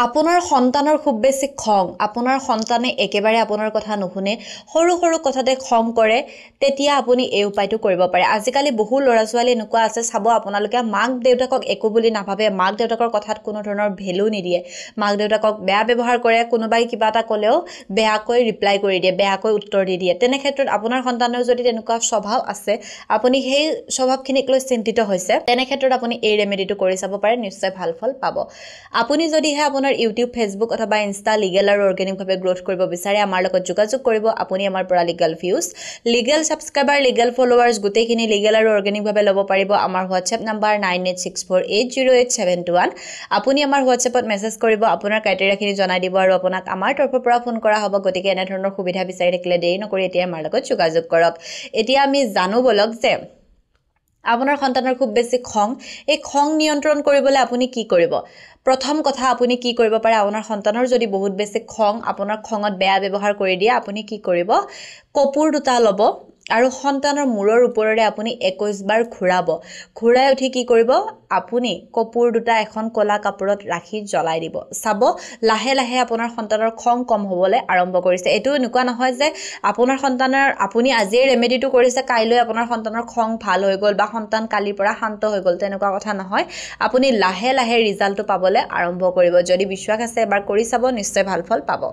আপোনাৰ সন্তানৰ খুব বেছি খং, আপোনাৰ সন্তানে একেবাৰে আপোনাৰ কথা নুশুনে, সৰু সৰু কথাতে খং কৰে, তেতিয়া আপুনি এই উপায়টো কৰিব পাৰে। আজিকালি বহু ল'ৰা ছোৱালী এনেকুৱা আছে, চাব আপোনালোকে মাক দেউতাকক একো বুলি নাভাবে, মাক দেউতাকৰ কথাত কোনো ধৰণৰ ভেলু নিদিয়ে, মাক দেউতাকক বেয়া ব্যৱহাৰ কৰে, কোনোবাই কিবা এটা ক'লেও বেয়াকৈ ৰিপ্লাই কৰি দিয়ে, বেয়াকৈ উত্তৰ দি দিয়ে। তেনে ক্ষেত্ৰত আপোনাৰ সন্তানৰ যদি তেনেকুৱা স্বভাৱ আছে, আপুনি সেই স্বভাৱখিনিক লৈ চিন্তিত হৈছে, তেনে ক্ষেত্ৰত আপুনি এই ৰেমেডিটো কৰি চাব পাৰে, নিশ্চয় ভাল ফল পাব। আপুনি যদিহে আপোনাৰ ইউটিউব, ফেচবুক অথবা ইনষ্টা লিগেল আৰু অৰ্গেনিকভাৱে গ্ৰ'থ কৰিব বিচাৰে, আমাৰ লগত যোগাযোগ কৰিব। আপুনি আমাৰ পৰা legal views, legal subscriber, legal followers গোটেইখিনি লিগেল আৰু অৰ্গেনিকভাৱে ল'ব পাৰিব। আমাৰ হোৱাটছএপ নাম্বাৰ 9864808721। আপুনি আমাৰ হোৱাটছএপত মেছেজ কৰিব, আপোনাৰ ক্ৰাইটেৰিয়াখিনি জনাই দিব আৰু আপোনাক আমাৰ তৰফৰ পৰা ফোন কৰা হ'ব। গতিকে এনেধৰণৰ সুবিধা বিচাৰি থাকিলে দেৰি নকৰি এতিয়া আমাৰ লগত যোগাযোগ কৰক। এতিয়া আমি জানো বলক যে আপোনাৰ সন্তানৰ খুব বেছি খং, এই খং নিয়ন্ত্ৰণ কৰিবলৈ আপুনি কি কৰিব? প্ৰথম কথা, আপুনি কি কৰিব পাৰে, আপোনাৰ সন্তানৰ যদি বহুত বেছি খং, আপোনাৰ খঙত বেয়া ব্যৱহাৰ কৰি দিয়ে, আপুনি কি কৰিব? কপোৰ দুটা ল'ব আৰু সন্তানৰ মূৰৰ ওপৰেৰে আপুনি 21 বাৰ ঘূৰাব। ঘূৰাই উঠি কি কৰিব? আপুনি কপোৰ দুটা এখন ক'লা কাপোৰত ৰাখি জ্বলাই দিব। চাব লাহে লাহে আপোনাৰ সন্তানৰ খং কম হ'বলৈ আৰম্ভ কৰিছে। এইটো এনেকুৱা নহয় যে আপোনাৰ সন্তানৰ, আপুনি আজিয়ে ৰেমেডিটো কৰিছে, কাইলৈ আপোনাৰ সন্তানৰ খং ভাল হৈ গ'ল বা সন্তান কালিৰ পৰা শান্ত হৈ গ'ল, তেনেকুৱা কথা নহয়। আপুনি লাহে লাহে ৰিজাল্টটো পাবলৈ আৰম্ভ কৰিব। যদি বিশ্বাস আছে এবাৰ কৰি চাব, নিশ্চয় ভাল ফল পাব।